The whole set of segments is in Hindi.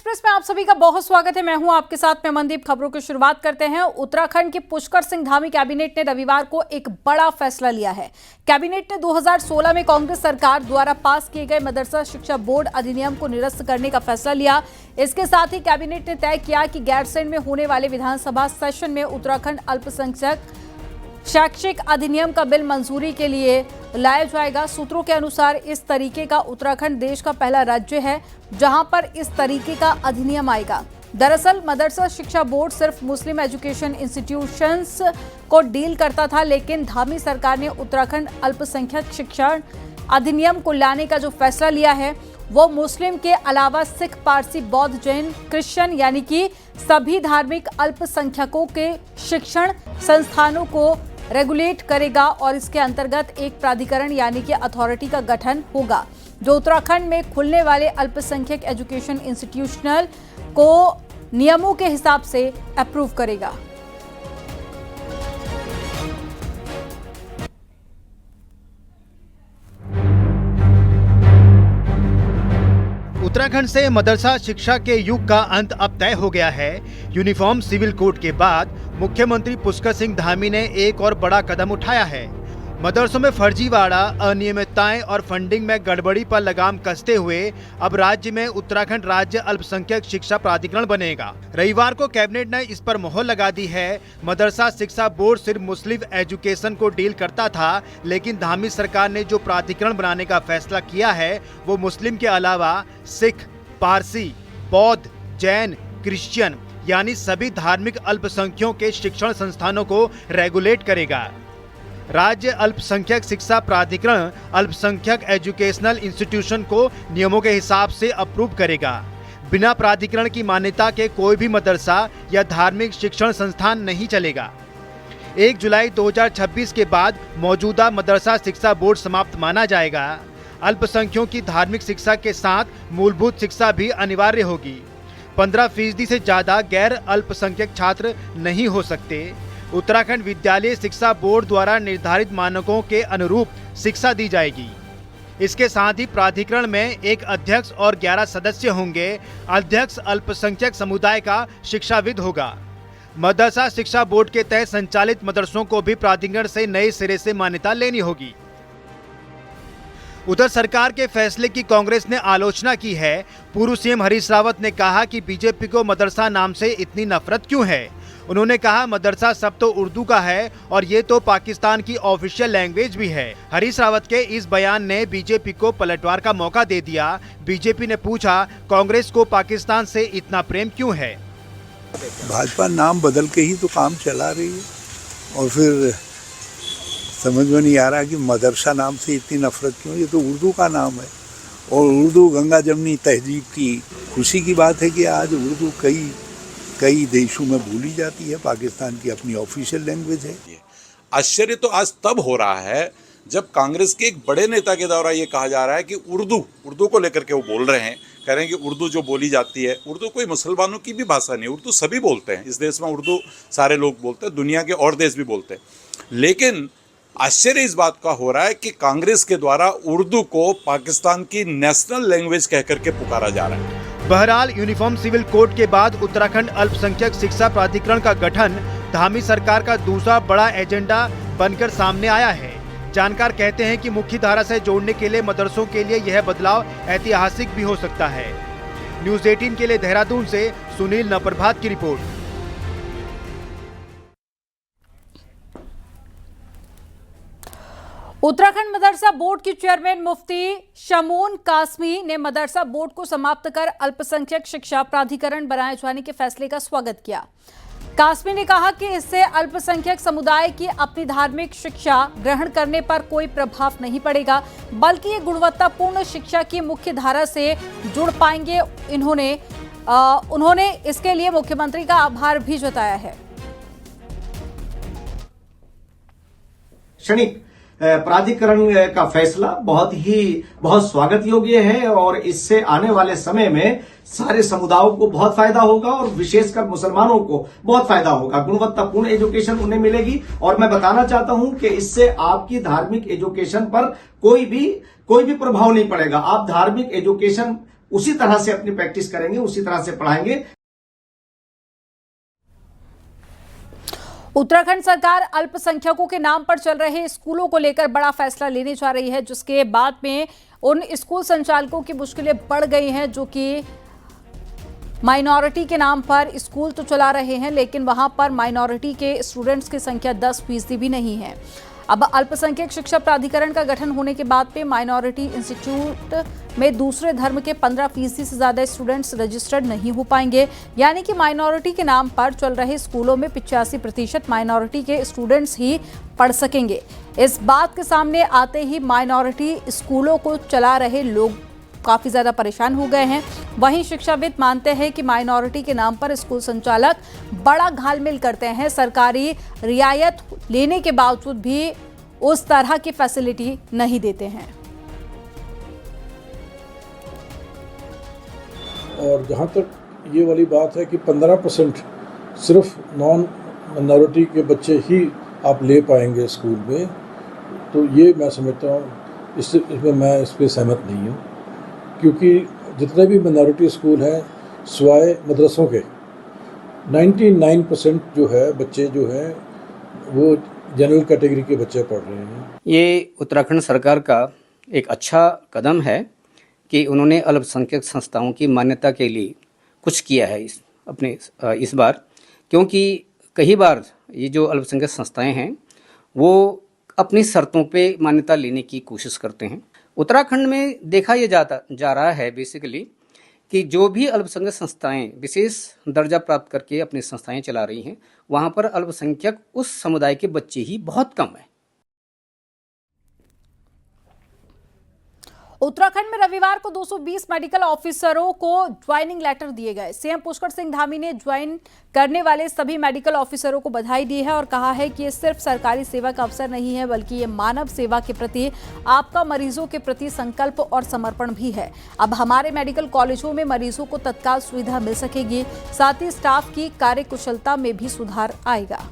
एक्सप्रेस में आप सभी का बहुत स्वागत है। मैं हूं आपके साथ में मनदीप। खबरों की शुरुआत करते हैं। उत्तराखंड के पुष्कर सिंह धामी कैबिनेट ने रविवार को एक बड़ा फैसला लिया है। कैबिनेट ने 2016 में कांग्रेस सरकार द्वारा पास किए गए मदरसा शिक्षा बोर्ड अधिनियम को निरस्त करने का फैसला लिया। इसके साथ ही कैबिनेट ने तय किया कि गैरसैंण में होने वाले विधानसभा सेशन में उत्तराखंड अल्पसंख्यक शैक्षिक अधिनियम का बिल मंजूरी के लिए लाया जाएगा। सूत्रों के अनुसार इस तरीके का उत्तराखंड देश का पहला राज्य है जहां पर इस तरीके का अधिनियम आएगा। दरअसल मदरसा शिक्षा बोर्ड सिर्फ मुस्लिम एजुकेशन इंस्टीट्यूशंस को डील करता था, लेकिन धामी सरकार ने उत्तराखंड अल्पसंख्यक शिक्षा अधिनियम को लाने का जो फैसला लिया है वो मुस्लिम के अलावा सिख, पारसी, बौद्ध, जैन, क्रिश्चियन यानी कि सभी धार्मिक अल्पसंख्यकों के शिक्षण संस्थानों को रेगुलेट करेगा और इसके अंतर्गत एक प्राधिकरण यानी कि अथॉरिटी का गठन होगा जो उत्तराखंड में खुलने वाले अल्पसंख्यक एजुकेशन इंस्टीट्यूशनल को नियमों के हिसाब से अप्रूव करेगा। उत्तराखंड से मदरसा शिक्षा के युग का अंत अब तय हो गया है। यूनिफॉर्म सिविल कोड के बाद मुख्यमंत्री पुष्कर सिंह धामी ने एक और बड़ा कदम उठाया है। मदरसों में फर्जीवाड़ा, अनियमितताएं और फंडिंग में गड़बड़ी पर लगाम कसते हुए अब राज्य में उत्तराखंड राज्य अल्पसंख्यक शिक्षा प्राधिकरण बनेगा। रविवार को कैबिनेट ने इस पर मोहर लगा दी है। मदरसा शिक्षा बोर्ड सिर्फ मुस्लिम एजुकेशन को डील करता था, लेकिन धामी सरकार ने जो प्राधिकरण बनाने का फैसला किया है वो मुस्लिम के अलावा सिख, पारसी, बौद्ध, जैन, क्रिश्चियन यानी सभी धार्मिक अल्पसंख्यकों के शिक्षण संस्थानों को रेगुलेट करेगा। राज्य अल्पसंख्यक शिक्षा प्राधिकरण अल्पसंख्यक एजुकेशनल इंस्टीट्यूशन को नियमों के हिसाब से अप्रूव करेगा। बिना प्राधिकरण की मान्यता के कोई भी मदरसा या धार्मिक शिक्षण संस्थान नहीं चलेगा। 1 जुलाई 2026 के बाद मौजूदा मदरसा शिक्षा बोर्ड समाप्त माना जाएगा। अल्पसंख्यकों की धार्मिक शिक्षा के साथ मूलभूत शिक्षा भी अनिवार्य होगी। 15% से ज्यादा गैर अल्पसंख्यक छात्र नहीं हो सकते। उत्तराखंड विद्यालय शिक्षा बोर्ड द्वारा निर्धारित मानकों के अनुरूप शिक्षा दी जाएगी। इसके साथ ही प्राधिकरण में एक अध्यक्ष और 11 सदस्य होंगे। अध्यक्ष अल्पसंख्यक समुदाय का शिक्षाविद होगा। मदरसा शिक्षा बोर्ड के तहत संचालित मदरसों को भी प्राधिकरण से नए सिरे से मान्यता लेनी होगी। उधर सरकार के फैसले की कांग्रेस ने आलोचना की है। पूर्व सीएम हरीश रावत ने कहा कि बीजेपी को मदरसा नाम से इतनी नफरत क्यों है। उन्होंने कहा मदरसा सब तो उर्दू का है और ये तो पाकिस्तान की ऑफिशियल लैंग्वेज भी है। हरीश रावत के इस बयान ने बीजेपी को पलटवार का मौका दे दिया। बीजेपी ने पूछा कांग्रेस को पाकिस्तान से इतना प्रेम क्यों है। भाजपा नाम बदल के ही तो काम चला रही है और फिर समझ में नहीं आ रहा कि मदरसा नाम से इतनी नफरत क्यों। ये तो उर्दू का नाम है और उर्दू गंगा जमनी तहजीब की खुशी की बात है कि आज उर्दू कई देशों में भूली जाती है। पाकिस्तान की अपनी ऑफिशियल लैंग्वेज है। आश्चर्य तो आज तब हो रहा है जब कांग्रेस के एक बड़े नेता के द्वारा ये कहा जा रहा है कि उर्दू को लेकर के वो बोल रहे हैं, कह रहे हैं कि उर्दू जो बोली जाती है, उर्दू कोई मुसलमानों की भी भाषा नहीं, उर्दू सभी बोलते हैं। इस देश में उर्दू सारे लोग बोलते हैं, दुनिया के और देश भी बोलते हैं। लेकिन आश्चर्य इस बात का हो रहा है कि कांग्रेस के द्वारा उर्दू को पाकिस्तान की नेशनल लैंग्वेज कह करके पुकारा जा रहा है। बहरहाल यूनिफॉर्म सिविल कोड के बाद उत्तराखंड अल्पसंख्यक शिक्षा प्राधिकरण का गठन धामी सरकार का दूसरा बड़ा एजेंडा बनकर सामने आया है। जानकार कहते हैं कि मुख्य धारा से जोड़ने के लिए मदरसों के लिए यह बदलाव ऐतिहासिक भी हो सकता है। न्यूज़ 18 के लिए देहरादून से सुनील नवप्रभात की रिपोर्ट। उत्तराखंड मदरसा बोर्ड की चेयरमैन मुफ्ती शमून कासमी ने मदरसा बोर्ड को समाप्त कर अल्पसंख्यक शिक्षा प्राधिकरण बनाए जाने के फैसले का स्वागत किया। कासमी ने कहा कि इससे अल्पसंख्यक समुदाय की अपनी धार्मिक शिक्षा ग्रहण करने पर कोई प्रभाव नहीं पड़ेगा, बल्कि ये गुणवत्तापूर्ण शिक्षा की मुख्य धारा से जुड़ पाएंगे। उन्होंने इसके लिए मुख्यमंत्री का आभार भी जताया है। क्षणिक प्राधिकरण का फैसला बहुत स्वागत योग्य है और इससे आने वाले समय में सारे समुदायों को बहुत फायदा होगा और विशेषकर मुसलमानों को बहुत फायदा होगा। गुणवत्तापूर्ण एजुकेशन उन्हें मिलेगी और मैं बताना चाहता हूं कि इससे आपकी धार्मिक एजुकेशन पर कोई भी प्रभाव नहीं पड़ेगा। आप धार्मिक एजुकेशन उसी तरह से अपनी प्रैक्टिस करेंगे, उसी तरह से पढ़ाएंगे। उत्तराखंड सरकार अल्पसंख्यकों के नाम पर चल रहे स्कूलों को लेकर बड़ा फैसला लेने जा रही है, जिसके बाद में उन स्कूल संचालकों की मुश्किलें बढ़ गई हैं जो कि माइनॉरिटी के नाम पर स्कूल तो चला रहे हैं, लेकिन वहां पर माइनॉरिटी के स्टूडेंट्स की संख्या 10% भी नहीं है। अब अल्पसंख्यक शिक्षा प्राधिकरण का गठन होने के बाद में माइनॉरिटी इंस्टीट्यूट में दूसरे धर्म के 15% से ज्यादा स्टूडेंट्स रजिस्टर्ड नहीं हो पाएंगे, यानी कि माइनॉरिटी के नाम पर चल रहे स्कूलों में 85% माइनॉरिटी के स्टूडेंट्स ही पढ़ सकेंगे। इस बात के सामने आते ही माइनॉरिटी स्कूलों को चला रहे लोग काफी ज्यादा परेशान हो गए हैं। वहीं शिक्षाविद मानते हैं कि माइनॉरिटी के नाम पर स्कूल संचालक बड़ा घालमेल करते हैं, सरकारी रियायत लेने के बावजूद भी उस तरह की फैसिलिटी नहीं देते हैं। और जहाँ तक ये वाली बात है कि 15% सिर्फ नॉन माइनॉरिटी के बच्चे ही आप ले पाएंगे स्कूल में, तो ये मैं समझता हूँ इसमें मैं इस पर सहमत नहीं हूँ, क्योंकि जितने भी माइनॉरिटी स्कूल हैं सिवाय मदरसों के 99% जो है बच्चे जो हैं वो जनरल कैटेगरी के बच्चे पढ़ रहे हैं। ये उत्तराखंड सरकार का एक अच्छा कदम है कि उन्होंने अल्पसंख्यक संस्थाओं की मान्यता के लिए कुछ किया है इस बार, क्योंकि कई बार ये जो अल्पसंख्यक संस्थाएं हैं वो अपनी शर्तों पे मान्यता लेने की कोशिश करते हैं। उत्तराखंड में देखा ये जा रहा है बेसिकली कि जो भी अल्पसंख्यक संस्थाएं विशेष दर्जा प्राप्त करके अपनी संस्थाएं चला रही हैं, वहां पर अल्पसंख्यक उस समुदाय के बच्चे ही बहुत कम है। उत्तराखंड में रविवार को 220 मेडिकल ऑफिसरों को ज्वाइनिंग लेटर दिए गए। सीएम पुष्कर सिंह धामी ने ज्वाइन करने वाले सभी मेडिकल ऑफिसरों को बधाई दी है और कहा है कि ये सिर्फ सरकारी सेवा का अवसर नहीं है, बल्कि ये मानव सेवा के प्रति आपका मरीजों के प्रति संकल्प और समर्पण भी है। अब हमारे मेडिकल कॉलेजों में मरीजों को तत्काल सुविधा मिल सकेगी, साथ ही स्टाफ की कार्यकुशलता में भी सुधार आएगा।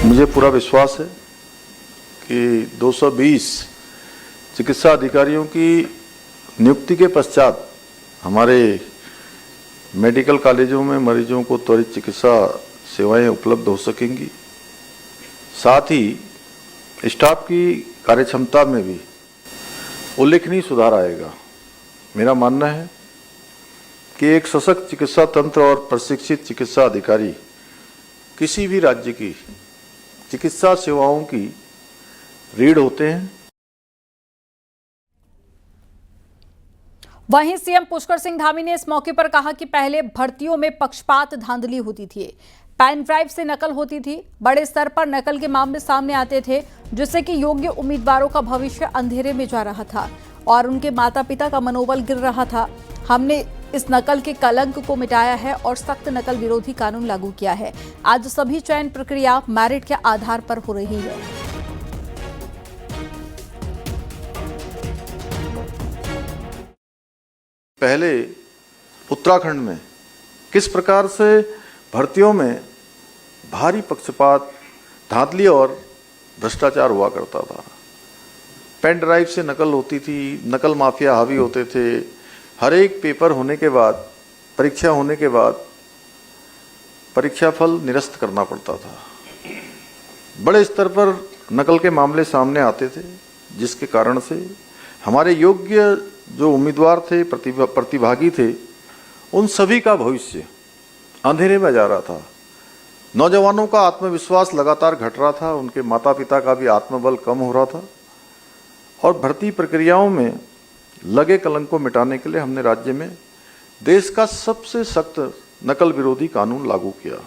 मुझे पूरा विश्वास है कि 220 चिकित्सा अधिकारियों की नियुक्ति के पश्चात हमारे मेडिकल कॉलेजों में मरीजों को त्वरित चिकित्सा सेवाएं उपलब्ध हो सकेंगी। साथ ही स्टाफ की कार्यक्षमता में भी उल्लेखनीय सुधार आएगा। मेरा मानना है कि एक सशक्त चिकित्सा तंत्र और प्रशिक्षित चिकित्सा अधिकारी किसी भी राज्य की चिकित्सा सेवाओं की रीढ़ होते हैं। वहीं सीएम पुष्कर सिंह धामी ने इस मौके पर कहा कि पहले भर्तियों में पक्षपात धांधली होती थी, पेन ड्राइव से नकल होती थी, बड़े स्तर पर नकल के मामले सामने आते थे, जिससे कि योग्य उम्मीदवारों का भविष्य अंधेरे में जा रहा था और उनके माता पिता का मनोबल गिर रहा था। हमने इस नकल के कलंक को मिटाया है और सख्त नकल विरोधी कानून लागू किया है। आज सभी चयन प्रक्रिया मेरिट के आधार पर हो रही है। पहले उत्तराखंड में किस प्रकार से भर्तियों में भारी पक्षपात, धांधली और भ्रष्टाचार हुआ करता था। पेन ड्राइव से नकल होती थी, नकल माफिया हावी होते थे। हर एक पेपर होने के बाद, परीक्षा होने के बाद परीक्षा फल निरस्त करना पड़ता था। बड़े स्तर पर नकल के मामले सामने आते थे, जिसके कारण से हमारे योग्य जो उम्मीदवार थे, प्रतिभागी थे, उन सभी का भविष्य अंधेरे में जा रहा था। नौजवानों का आत्मविश्वास लगातार घट रहा था, उनके माता पिता का भी आत्मबल कम हो रहा था और भर्ती प्रक्रियाओं में लगे कलंक को मिटाने के लिए हमने राज्य में देश का सबसे सख्त नकल विरोधी कानून लागू किया।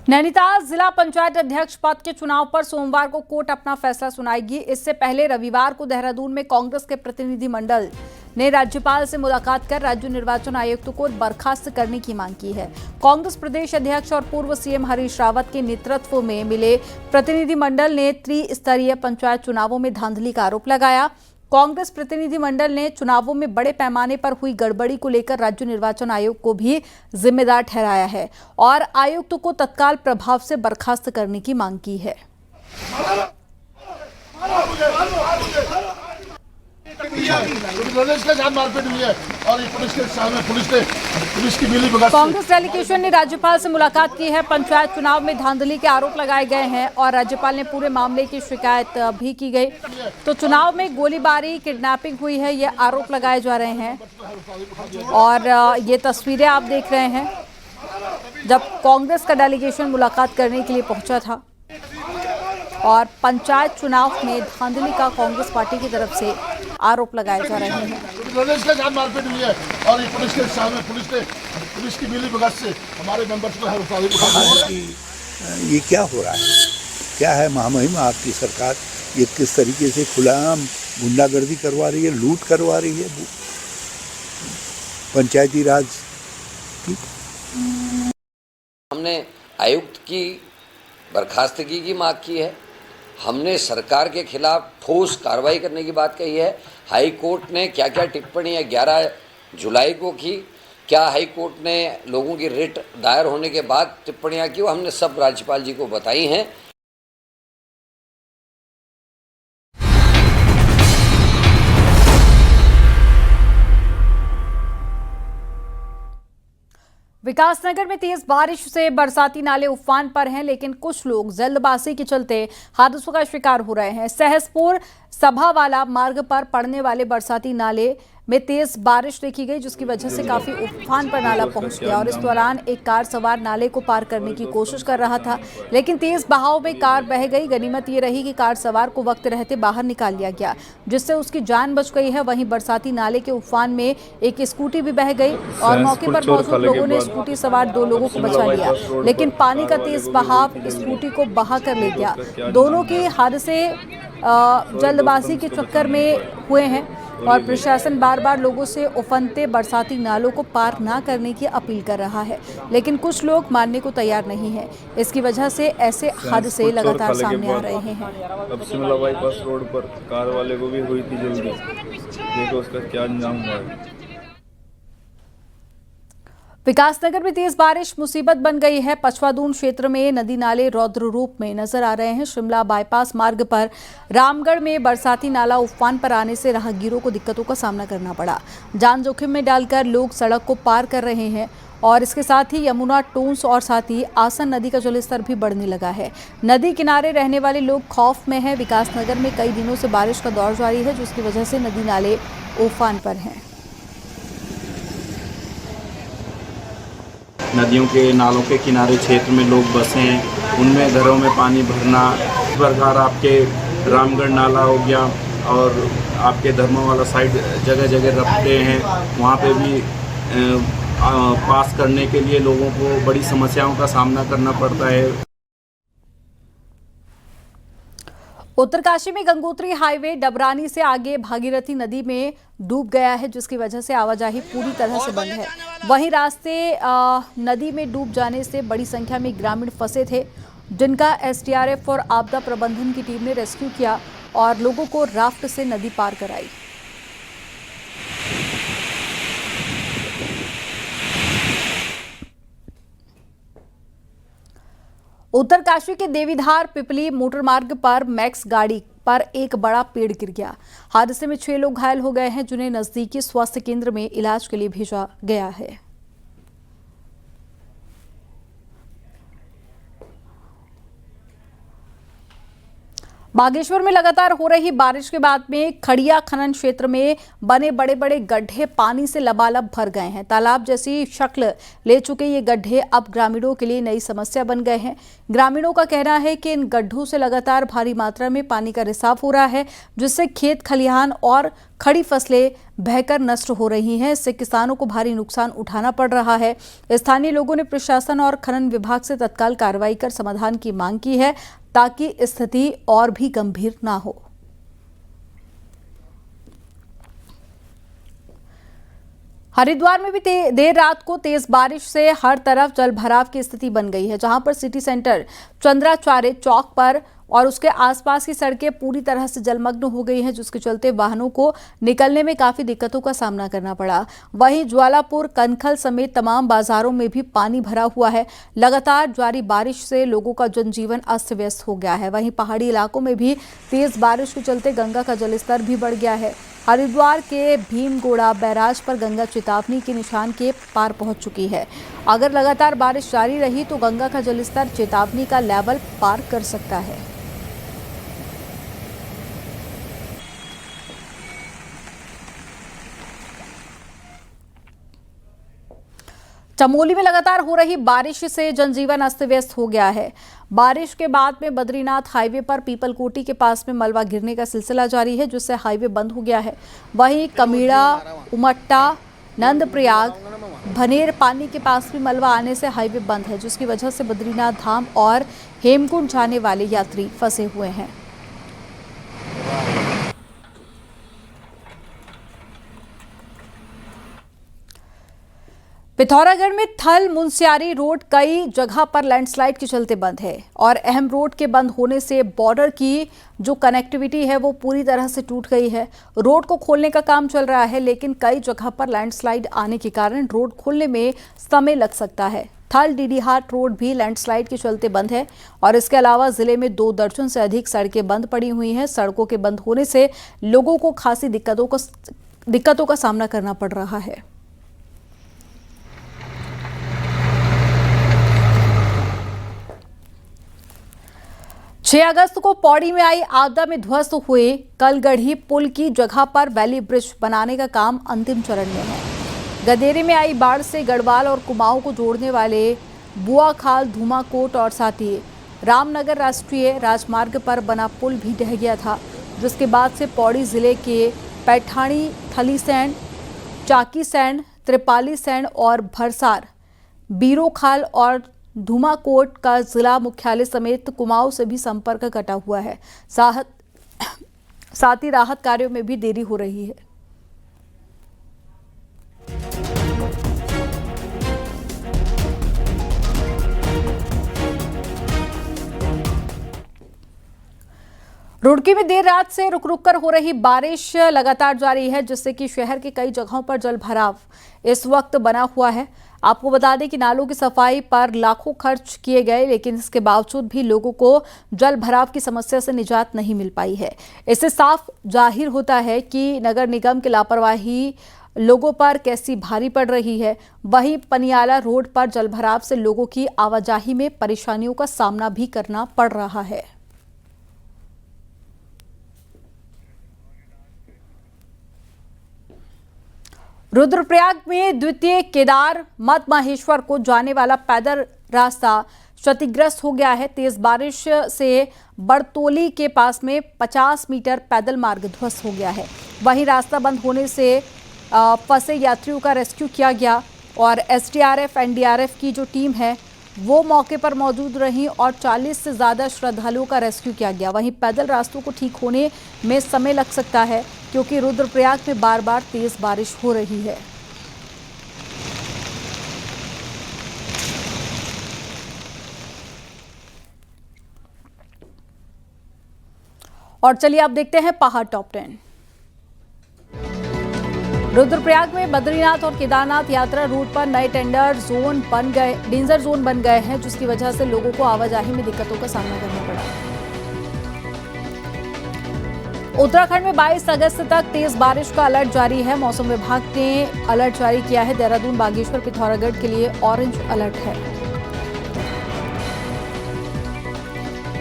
नैनीताल जिला पंचायत अध्यक्ष पद के चुनाव पर सोमवार को कोर्ट अपना फैसला सुनाएगी। इससे पहले रविवार को देहरादून में कांग्रेस के प्रतिनिधिमंडल ने राज्यपाल से मुलाकात कर राज्य निर्वाचन आयुक्त को बर्खास्त करने की मांग की है। कांग्रेस प्रदेश अध्यक्ष और पूर्व सीएम हरीश रावत के नेतृत्व में मिले प्रतिनिधिमंडल ने त्रिस्तरीय पंचायत चुनावों में धांधली का आरोप लगाया। कांग्रेस प्रतिनिधिमंडल ने चुनावों में बड़े पैमाने पर हुई गड़बड़ी को लेकर राज्य निर्वाचन आयोग को भी जिम्मेदार ठहराया है और आयुक्त को तत्काल प्रभाव से बर्खास्त करने की मांग की है। कांग्रेस डेलीगेशन ने राज्यपाल से मुलाकात की है। पंचायत चुनाव में धांधली के आरोप लगाए गए हैं और राज्यपाल ने पूरे मामले की शिकायत भी की गई। तो चुनाव में गोलीबारी, किडनैपिंग हुई है, ये आरोप लगाए जा रहे हैं और ये तस्वीरें आप देख रहे हैं जब कांग्रेस का डेलीगेशन मुलाकात करने के लिए पहुंचा था और पंचायत चुनाव में धांधली का कांग्रेस पार्टी की तरफ से आरोप लगाए जा रहे हैं। प्रदेश का जान मारपीट हुई है और ये पुलिस के सामने पुलिस की मिलीभगत से हमारे मेंबर्स को ये क्या हो रहा है, क्या है महामहिम आपकी सरकार? ये किस तरीके से खुलेआम गुंडागर्दी करवा रही है, लूट करवा रही है पंचायती राज की। हमने आयुक्त की बर्खास्तगी की मांग की है। हमने सरकार के खिलाफ ठोस कार्रवाई करने की बात कही है। हाई कोर्ट ने क्या क्या टिप्पणियां 11 जुलाई को की, क्या हाई कोर्ट ने लोगों की रिट दायर होने के बाद टिप्पणियां की, वो हमने सब राज्यपाल जी को बताई हैं। विकासनगर में तेज बारिश से बरसाती नाले उफान पर हैं, लेकिन कुछ लोग जल्दबाजी के चलते हादसों का शिकार हो रहे हैं। सहसपुर सभावाला मार्ग पर पड़ने वाले बरसाती नाले में तेज बारिश देखी गई, जिसकी वजह से काफी उफान पर नाला पहुंच गया और इस दौरान एक कार सवार नाले को पार करने की कोशिश कर रहा था, लेकिन तेज बहाव में कार बह गई। गनीमत ये रही कि कार सवार को वक्त रहते बाहर निकाल लिया गया, जिससे उसकी जान बच गई है। वहीं बरसाती नाले के उफान में एक स्कूटी भी बह गई और मौके पर मौजूद लोगों ने स्कूटी सवार 2 लोगों को बचा लिया, लेकिन पानी का तेज बहाव स्कूटी को बहा कर ले गया। दोनों के हादसे जल्दबाजी के चक्कर में हुए हैं और प्रशासन बार बार लोगों से उफनते बरसाती नालों को पार ना करने की अपील कर रहा है, लेकिन कुछ लोग मानने को तैयार नहीं है। इसकी वजह से ऐसे हादसे लगातार सामने आ रहे हैं। अब शिमला बाईपास रोड पर कार वाले को भी हुई थी जल्दी, देखो उसका क्या अंजाम हुआ है। विकासनगर में तेज बारिश मुसीबत बन गई है। पचवादून क्षेत्र में नदी नाले रौद्र रूप में नजर आ रहे हैं। शिमला बाईपास मार्ग पर रामगढ़ में बरसाती नाला उफान पर आने से राहगीरों को दिक्कतों का सामना करना पड़ा। जान जोखिम में डालकर लोग सड़क को पार कर रहे हैं और इसके साथ ही यमुना, टूंस और साथ ही आसन नदी का जलस्तर भी बढ़ने लगा है। नदी किनारे रहने वाले लोग खौफ में हैं। विकासनगर में कई दिनों से बारिश का दौर जारी है, जिसकी वजह से नदी नाले उफान पर हैं। नदियों के नालों के किनारे क्षेत्र में लोग बसे हैं, उनमें घरों में पानी भरना। इस प्रकार आपके रामगढ़ नाला हो गया और आपके धर्मवाला साइड जगह जगह रपटे हैं, वहाँ पे भी पास करने के लिए लोगों को बड़ी समस्याओं का सामना करना पड़ता है। उत्तरकाशी में गंगोत्री हाईवे डबरानी से आगे भागीरथी नदी में डूब गया है, जिसकी वजह से आवाजाही पूरी तरह से बंद है। वहीं रास्ते नदी में डूब जाने से बड़ी संख्या में ग्रामीण फंसे थे, जिनका एसडीआरएफ और आपदा प्रबंधन की टीम ने रेस्क्यू किया और लोगों को राफ्ट से नदी पार कराई। उत्तरकाशी के देवीधार पिपली मोटरमार्ग पर मैक्स गाड़ी पर एक बड़ा पेड़ गिर गया। हादसे में 6 लोग घायल हो गए हैं, जिन्हें नजदीकी स्वास्थ्य केंद्र में इलाज के लिए भेजा गया है। बागेश्वर में लगातार हो रही बारिश के बाद में खड़िया खनन क्षेत्र में बने बड़े बड़े गड्ढे पानी से लबालब भर गए हैं। तालाब जैसी शक्ल ले चुके ये गड्ढे अब ग्रामीणों के लिए नई समस्या बन गए हैं। ग्रामीणों का कहना है कि इन गड्ढों से लगातार भारी मात्रा में पानी का रिसाव हो रहा है, जिससे खेत खलिहान और खड़ी फसलें बहकर नष्ट हो रही हैं। इससे किसानों को भारी नुकसान उठाना पड़ रहा है। स्थानीय लोगों ने प्रशासन और खनन विभाग से तत्काल कार्रवाई कर समाधान की मांग की है, ताकि स्थिति और भी गंभीर ना हो। हरिद्वार में भी देर रात को तेज बारिश से हर तरफ जल भराव की स्थिति बन गई है, जहां पर सिटी सेंटर चंद्राचार्य चौक पर और उसके आसपास की सड़कें पूरी तरह से जलमग्न हो गई हैं, जिसके चलते वाहनों को निकलने में काफ़ी दिक्कतों का सामना करना पड़ा। वहीं ज्वालापुर, कनखल समेत तमाम बाजारों में भी पानी भरा हुआ है। लगातार जारी बारिश से लोगों का जनजीवन अस्त व्यस्त हो गया है। वहीं पहाड़ी इलाकों में भी तेज बारिश के चलते गंगा का जलस्तर भी बढ़ गया है। हरिद्वार के भीमगोड़ा बैराज पर गंगा चेतावनी के निशान के पार पहुंच चुकी है। अगर लगातार बारिश जारी रही तो गंगा का जलस्तर चेतावनी का लेवल पार कर सकता है। चमोली में लगातार हो रही बारिश से जनजीवन अस्त व्यस्त हो गया है। बारिश के बाद में बद्रीनाथ हाईवे पर पीपलकोटी के पास में मलबा गिरने का सिलसिला जारी है, जिससे हाईवे बंद हो गया है। वहीं कमीड़ा, उमट्टा, नंदप्रयाग, भनेर पानी के पास भी मलबा आने से हाईवे बंद है, जिसकी वजह से बद्रीनाथ धाम और हेमकुंड जाने वाले यात्री फंसे हुए हैं। पिथौरागढ़ में थल मुनस्यारी रोड कई जगह पर लैंडस्लाइड के चलते बंद है और अहम रोड के बंद होने से बॉर्डर की जो कनेक्टिविटी है वो पूरी तरह से टूट गई है। रोड को खोलने का काम चल रहा है, लेकिन कई जगह पर लैंडस्लाइड आने के कारण रोड खोलने में समय लग सकता है। थल डीडीहाट रोड भी लैंडस्लाइड के चलते बंद है और इसके अलावा जिले में 2 दर्जन से अधिक सड़कें बंद पड़ी हुई हैं। सड़कों के बंद होने से लोगों को खासी दिक्कतों का सामना करना पड़ रहा है। 6 अगस्त को पौड़ी में आई आपदा में ध्वस्त हुए कलगढ़ी पुल की जगह पर वैली ब्रिज बनाने का काम अंतिम चरण में है। गदेरे में आई बाढ़ से गढ़वाल और कुमाऊं को जोड़ने वाले बुआखाल, धूमाकोट और साथ ही रामनगर राष्ट्रीय राजमार्ग पर बना पुल भी ढह गया था, जिसके बाद से पौड़ी जिले के पैठानी, थलीसैंण, चाकीसैंण, त्रिपालीसैंण और भरसार, बीरोखाल और धूमाकोट का जिला मुख्यालय समेत कुमाऊं से भी संपर्क कटा हुआ है। साथ ही राहत कार्यों में भी देरी हो रही है। रुड़की में देर रात से रुक रुक कर हो रही बारिश लगातार जारी है, जिससे कि शहर के कई जगहों पर जल भराव इस वक्त बना हुआ है। आपको बता दें कि नालों की सफाई पर लाखों खर्च किए गए, लेकिन इसके बावजूद भी लोगों को जल भराव की समस्या से निजात नहीं मिल पाई है। इससे साफ जाहिर होता है कि नगर निगम की लापरवाही लोगों पर कैसी भारी पड़ रही है। वहीं पनियाला रोड पर जल भराव से लोगों की आवाजाही में परेशानियों का सामना भी करना पड़ रहा है। रुद्रप्रयाग में द्वितीय केदार मत माहेश्वर को जाने वाला पैदल रास्ता क्षतिग्रस्त हो गया है। तेज बारिश से बड़तोली के पास में 50 मीटर पैदल मार्ग ध्वस्त हो गया है। वहीं रास्ता बंद होने से फंसे यात्रियों का रेस्क्यू किया गया और एसडीआरएफ, एनडीआरएफ की जो टीम है वो मौके पर मौजूद रही और 40 से ज़्यादा श्रद्धालुओं का रेस्क्यू किया गया। वहीं पैदल रास्तों को ठीक होने में समय लग सकता है, क्योंकि रुद्रप्रयाग में बार बार तेज बारिश हो रही है। और चलिए आप देखते हैं पहाड़ टॉप 10। रुद्रप्रयाग में बद्रीनाथ और केदारनाथ यात्रा रूट पर नए डेंजर जोन बन गए हैं, जिसकी वजह से लोगों को आवाजाही में दिक्कतों का सामना करना पड़ा। उत्तराखंड में 22 अगस्त तक तेज बारिश का अलर्ट जारी है। मौसम विभाग ने अलर्ट जारी किया है। देहरादून, बागेश्वर, पिथौरागढ़ के लिए ऑरेंज अलर्ट है।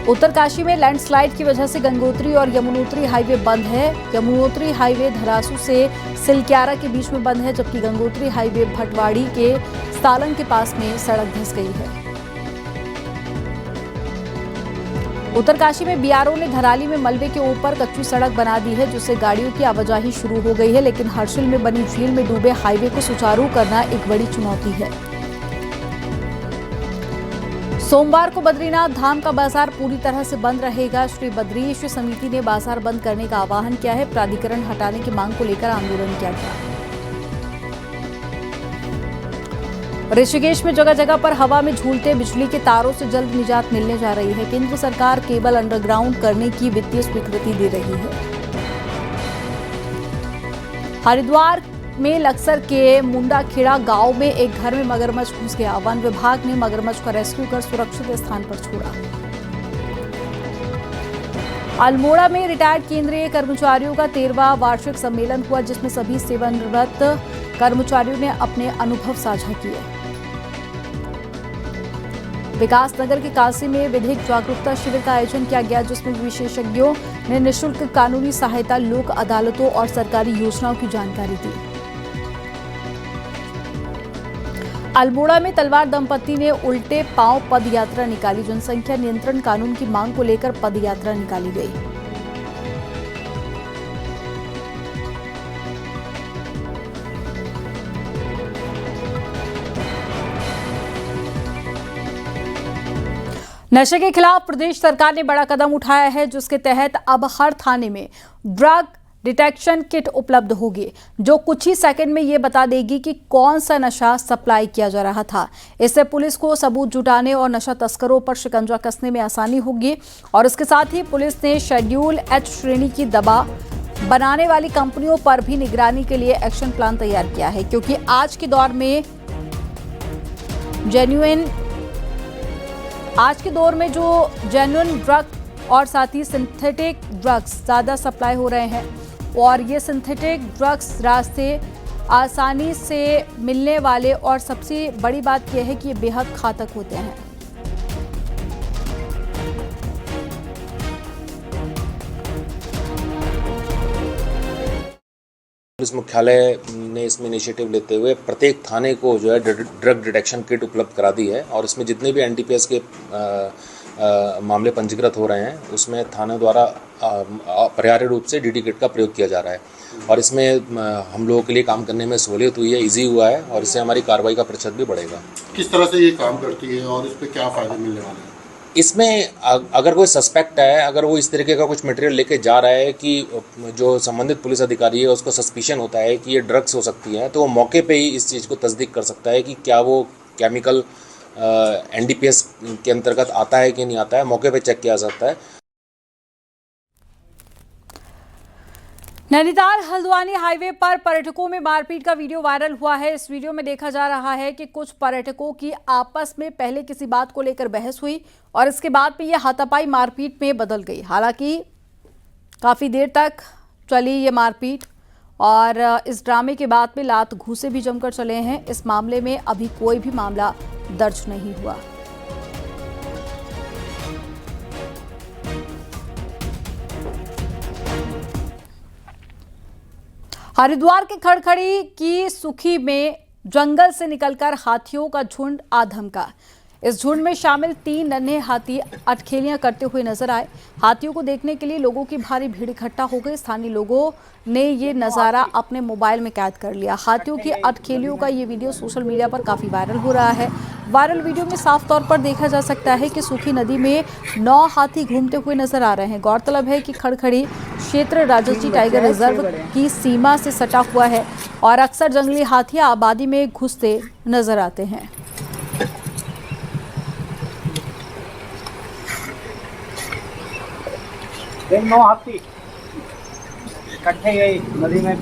उत्तरकाशी में लैंडस्लाइड की वजह से गंगोत्री और यमुनोत्री हाईवे बंद है। यमुनोत्री हाईवे धरासू से सिलक्यारा के बीच में बंद है, जबकि गंगोत्री हाईवे भटवाड़ी के सालंग के पास में सड़क धंस गई है। उत्तरकाशी में बीआरओ ने धराली में मलबे के ऊपर कच्ची सड़क बना दी है, जिससे गाड़ियों की आवाजाही शुरू हो गई है, लेकिन हर्षिल में बनी झील में डूबे हाईवे को सुचारू करना एक बड़ी चुनौती है। सोमवार को बद्रीनाथ धाम का बाजार पूरी तरह से बंद रहेगा। श्री बद्रीश समिति ने बाजार बंद करने का आह्वान किया है। प्राधिकरण हटाने की मांग को लेकर आंदोलन किया गया। ऋषिकेश में जगह जगह पर हवा में झूलते बिजली के तारों से जल्द निजात मिलने जा रही है। केंद्र सरकार केबल अंडरग्राउंड करने की वित्तीय स्वीकृति दे रही है। हरिद्वार में लक्सर के मुंडाखेड़ा गांव में एक घर में मगरमच्छ घुस गया। वन विभाग ने मगरमच्छ का रेस्क्यू कर सुरक्षित स्थान पर छोड़ा। अल्मोड़ा में रिटायर्ड केंद्रीय कर्मचारियों का 13वां वार्षिक सम्मेलन हुआ, जिसमें सभी सेवानिवृत्त कर्मचारियों ने अपने अनुभव साझा किए। विकासनगर के काशी में विधिक जागरूकता शिविर का आयोजन किया गया, जिसमें विशेषज्ञों ने निःशुल्क कानूनी सहायता, लोक अदालतों और सरकारी योजनाओं की जानकारी दी। अल्मोड़ा में तलवार दंपति ने उल्टे पांव पद यात्रा निकाली। जनसंख्या नियंत्रण कानून की मांग को लेकर पद यात्रा निकाली गई। नशे के खिलाफ प्रदेश सरकार ने बड़ा कदम उठाया है, जिसके तहत अब हर थाने में ड्रग डिटेक्शन किट उपलब्ध होगी, जो कुछ ही सेकंड में ये बता देगी कि कौन सा नशा सप्लाई किया जा रहा था। इससे पुलिस को सबूत जुटाने और नशा तस्करों पर शिकंजा कसने में आसानी होगी। और इसके साथ ही पुलिस ने शेड्यूल एच श्रेणी की दवा बनाने वाली कंपनियों पर भी निगरानी के लिए एक्शन प्लान तैयार किया है, क्योंकि आज के दौर में जो जेन्युइन ड्रग और साथ ही सिंथेटिक ड्रग्स ज़्यादा सप्लाई हो रहे हैं, और ये सिंथेटिक ड्रग्स रास्ते आसानी से मिलने वाले, और सबसे बड़ी बात यह है कि ये बेहद घातक होते हैं। पुलिस मुख्यालय ने इसमें इनिशिएटिव लेते हुए प्रत्येक थाने को जो है ड्रग डिटेक्शन किट उपलब्ध करा दी है, और इसमें जितने भी एनडीपीएस के मामले पंजीकृत हो रहे हैं उसमें थाने द्वारा अपरिहार्य रूप से डीडी किट का प्रयोग किया जा रहा है, और इसमें हम लोगों के लिए काम करने में सहूलियत हुई है, इजी हुआ है, और इससे हमारी कार्रवाई का प्रतिशत भी बढ़ेगा। किस तरह से ये काम करती है और इस पे क्या फ़ायदे मिलने वाले हैं? इसमें अगर कोई सस्पेक्ट है, अगर वो इस तरीके का कुछ मटेरियल लेके जा रहा है कि जो संबंधित पुलिस अधिकारी है उसको सस्पिशन होता है कि ये ड्रग्स हो सकती है, तो वो मौके पे ही इस चीज़ को तस्दीक कर सकता है कि क्या वो केमिकल एनडीपीएस के अंतर्गत आता है कि नहीं आता है, मौके पे चेक किया जा सकता है। नैनीताल हल्द्वानी हाईवे पर पर्यटकों में मारपीट का वीडियो वायरल हुआ है। इस वीडियो में देखा जा रहा है कि कुछ पर्यटकों की आपस में पहले किसी बात को लेकर बहस हुई, और इसके बाद में यह हाथापाई मारपीट में बदल गई। हालांकि काफ़ी देर तक चली ये मारपीट, और इस ड्रामे के बाद में लात घूंसे भी जमकर चले हैं। इस मामले में अभी कोई भी मामला दर्ज नहीं हुआ। हरिद्वार के खड़खड़ी की सुखी में जंगल से निकलकर हाथियों का झुंड आ धमका। इस झुंड में शामिल 3 नन्हे हाथी अटखेलियां करते हुए नजर आए। हाथियों को देखने के लिए लोगों की भारी भीड़ इकट्ठा हो गई। स्थानीय लोगों ने ये नज़ारा अपने मोबाइल में कैद कर लिया। हाथियों की अटखेलियों का ये वीडियो सोशल मीडिया पर काफ़ी वायरल हो रहा है। वायरल वीडियो में साफ तौर पर देखा जा सकता है कि सूखी नदी में 9 हाथी घूमते हुए नजर आ रहे हैं। गौरतलब है कि खड़खड़ी क्षेत्र राजस्थान टाइगर रिजर्व की सीमा से सटा हुआ है, और अक्सर जंगली हाथी आबादी में घुसते नजर आते हैं। हाथी इकट्ठे नदी में